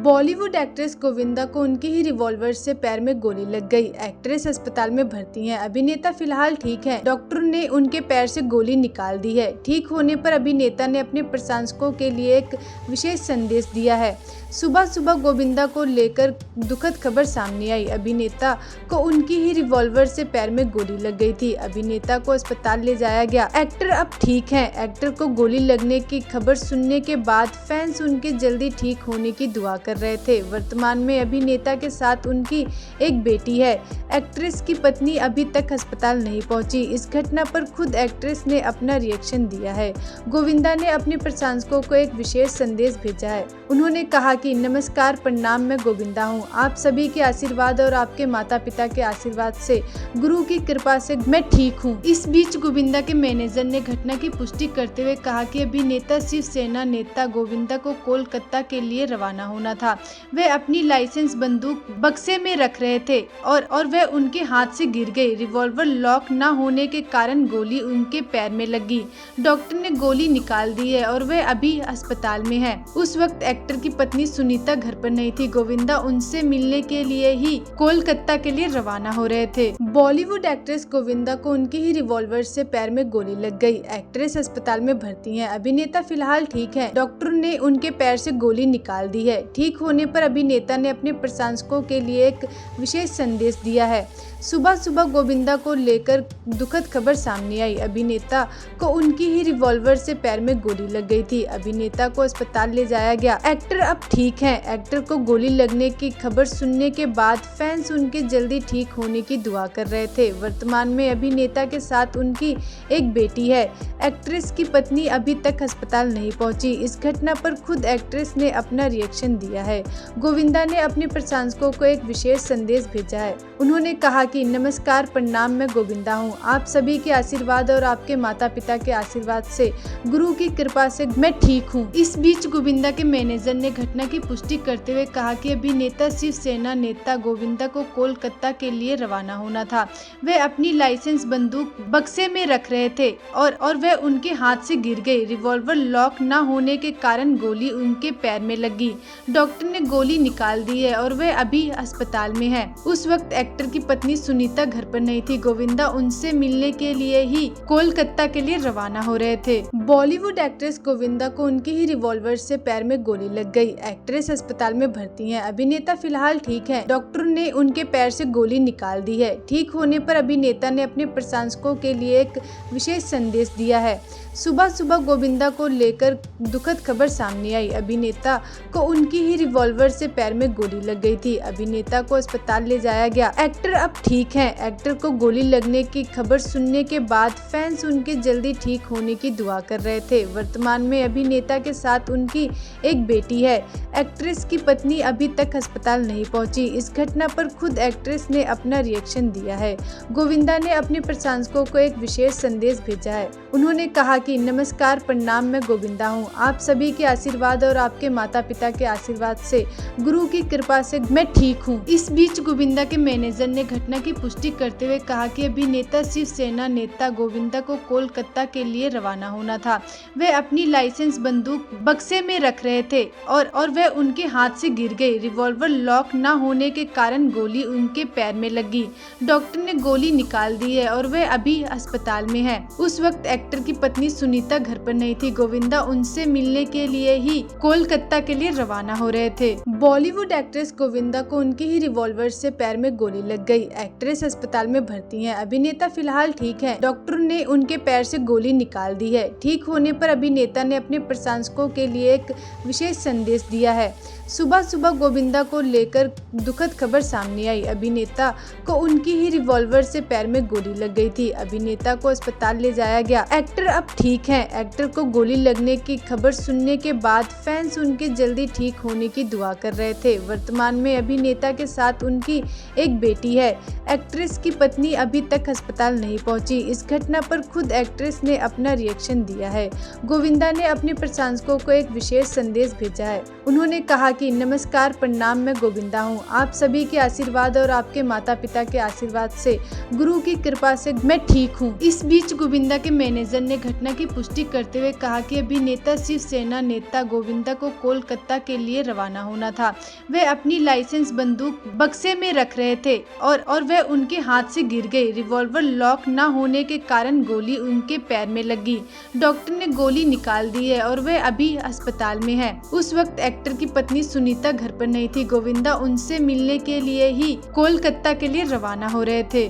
Bollywood actress Govinda को उनके ही revolver से पैर में गोली लग गई। एक्ट्रेस अस्पताल में भर्ती हैं। अभिनेता फिलहाल ठीक है। डॉक्टर ने उनके पैर से गोली निकाल दी है। ठीक होने पर अभिनेता ने अपने प्रशंसकों के लिए एक विशेष संदेश दिया है। सुबह सुबह गोविंदा को लेकर दुखद खबर सामने आई। अभिनेता को उनकी ही रिवॉल्वर से पैर में गोली लग गई थी। अभिनेता को अस्पताल ले जाया गया। एक्टर अब ठीक हैं। एक्टर को गोली लगने की खबर सुनने के बाद फैंस उनके जल्दी ठीक होने की दुआ कर रहे थे। वर्तमान में अभिनेता के साथ उनकी एक बेटी है। एक्ट्रेस की पत्नी अभी तक अस्पताल नहीं पहुंची। इस घटना पर खुद एक्ट्रेस ने अपना रिएक्शन दिया है। गोविंदा ने अपने प्रशंसकों को एक विशेष संदेश भेजा है। उन्होंने कहा कि नमस्कार, प्रणाम, मैं गोविंदा हूं। आप सभी के आशीर्वाद और आपके माता पिता के आशीर्वाद से, गुरु की कृपा से मैं ठीक हूं। इस बीच गोविंदा के मैनेजर ने घटना की पुष्टि करते हुए कहा कि अभिनेता शिवसेना नेता गोविंदा को कोलकाता के लिए रवाना होना था। वे अपनी लाइसेंस बंदूक बक्से में रख रहे थे और वह उनके हाथ से गिर गई। रिवॉल्वर लॉक न होने के कारण गोली उनके पैर में लगी। डॉक्टर ने गोली निकाल दी है और वह अभी अस्पताल में है। उस वक्त एक्टर की पत्नी सुनीता घर पर नहीं थी। गोविंदा उनसे मिलने के लिए ही कोलकाता के लिए रवाना हो रहे थे। बॉलीवुड एक्ट्रेस गोविंदा को उनके ही रिवॉल्वर से पैर में गोली लग गई। एक्ट्रेस अस्पताल में भर्ती हैं। अभिनेता फिलहाल ठीक है। डॉक्टर ने उनके पैर से गोली निकाल दी है। ठीक होने पर अभिनेता ने अपने प्रशंसकों के लिए एक विशेष संदेश दिया है। सुबह सुबह गोविंदा को लेकर दुखद खबर सामने आई। अभिनेता को उनकी ही रिवॉल्वर से पैर में गोली लग गई थी। अभिनेता को अस्पताल ले जाया गया। एक्टर अब ठीक हैं। एक्टर को गोली लगने की खबर सुनने के बाद फैंस उनके जल्दी ठीक होने की दुआ कर रहे थे। वर्तमान में अभिनेता के साथ उनकी एक बेटी है। एक्ट्रेस की पत्नी अभी तक अस्पताल नहीं पहुंची। इस घटना पर खुद एक्ट्रेस ने अपना रिएक्शन दिया है। गोविंदा ने अपने प्रशंसकों को एक विशेष संदेश भेजा है। उन्होंने कहा कि नमस्कार, प्रणाम, मैं गोविंदा हूं। आप सभी के आशीर्वाद और आपके माता पिता के आशीर्वाद से, गुरु की कृपा से मैं ठीक हूं। इस बीच गोविंदा के मैनेजर ने घटना की पुष्टि करते हुए कहा कि अभिनेता शिवसेना नेता गोविंदा को कोलकाता के लिए रवाना होना था। वे अपनी लाइसेंस बंदूक बक्से में रख रहे थे और वह उनके हाथ से गिर गई। रिवॉल्वर लॉक न होने के कारण गोली उनके पैर में लगी। डॉक्टर ने गोली निकाल दी है और वह अभी अस्पताल में है। उस वक्त एक्टर की पत्नी सुनीता घर पर नहीं थी। गोविंदा उनसे मिलने के लिए ही कोलकाता के लिए रवाना हो रहे थे। बॉलीवुड एक्ट्रेस गोविंदा को उनके ही रिवॉल्वर से पैर में गोली लग गई। एक्ट्रेस अस्पताल में भर्ती हैं। अभिनेता फिलहाल ठीक है। डॉक्टर ने उनके पैर से गोली निकाल दी है। ठीक होने पर अभिनेता ने अपने प्रशंसकों के लिए एक विशेष संदेश दिया है। सुबह सुबह गोविंदा को लेकर दुखद खबर सामने आई। अभिनेता को उनकी ही रिवॉल्वर से पैर में गोली लग गई थी। अभिनेता को अस्पताल ले जाया गया। एक्टर अब ठीक हैं। एक्टर को गोली लगने की खबर सुनने के बाद फैंस उनके जल्दी ठीक होने की दुआ कर रहे थे। वर्तमान में अभिनेता के साथ उनकी एक बेटी है। एक्ट्रेस की पत्नी अभी तक अस्पताल नहीं पहुंची। इस घटना पर खुद एक्ट्रेस ने अपना रिएक्शन दिया है। गोविंदा ने अपने प्रशंसकों को एक विशेष संदेश भेजा है। उन्होंने कहा कि नमस्कार, प्रणाम, मैं गोविंदा हूं। आप सभी के आशीर्वाद और आपके माता पिता के आशीर्वाद से, गुरु की कृपा से मैं ठीक हूं। इस बीच गोविंदा के मैनेजर ने घटना की पुष्टि करते हुए कहा कि अभिनेता शिवसेना नेता गोविंदा को कोलकाता के लिए रवाना होना था। वे अपनी लाइसेंस बंदूक बक्से में रख रहे थे और वह उनके हाथ से गिर गई। रिवॉल्वर लॉक न होने के कारण गोली उनके पैर में लगी। डॉक्टर ने गोली निकाल दी है और वह अभी अस्पताल में है। उस वक्त एक्टर की पत्नी सुनीता घर पर नहीं थी। गोविंदा उनसे मिलने के लिए ही कोलकाता के लिए रवाना हो रहे थे। बॉलीवुड एक्ट्रेस गोविंदा को उनके ही रिवॉल्वर से पैर में गोली लग गई। एक्ट्रेस अस्पताल में भर्ती हैं। अभिनेता फिलहाल ठीक है। डॉक्टर ने उनके पैर से गोली निकाल दी है। ठीक होने पर अभिनेता ने अपने प्रशंसकों के लिए एक विशेष संदेश दिया है। सुबह सुबह गोविंदा को लेकर दुखद खबर सामने आई। अभिनेता को उनकी ही रिवॉल्वर से पैर में गोली लग गई थी। अभिनेता को अस्पताल ले जाया गया। एक्टर अब ठीक हैं। एक्टर को गोली लगने की खबर सुनने के बाद फैंस उनके जल्दी ठीक होने की दुआ कर रहे थे। वर्तमान में अभिनेता के साथ उनकी एक बेटी है। एक्ट्रेस की पत्नी अभी तक अस्पताल नहीं पहुंची। इस घटना पर खुद एक्ट्रेस ने अपना रिएक्शन दिया है। गोविंदा ने अपने प्रशंसकों को एक विशेष संदेश भेजा है। उन्होंने कहा कि नमस्कार, प्रणाम, मैं गोविंदा हूँ। आप सभी के आशीर्वाद और आपके माता पिता के आशीर्वाद से, गुरु की कृपा से मैं ठीक हूँ। इस बीच गोविंदा के मैनेजर ने घटना की पुष्टि करते हुए कहा कि अभिनेता शिवसेना नेता गोविंदा को कोलकाता के लिए रवाना होना था। वे अपनी लाइसेंस बंदूक बक्से में रख रहे थे और वह उनके हाथ से गिर गई। रिवॉल्वर लॉक न होने के कारण गोली उनके पैर में लगी। डॉक्टर ने गोली निकाल दी है और वह अभी अस्पताल में है। उस वक्त एक्टर की पत्नी सुनीता घर पर नहीं थी। गोविंदा उनसे मिलने के लिए ही कोलकाता के लिए रवाना हो रहे थे।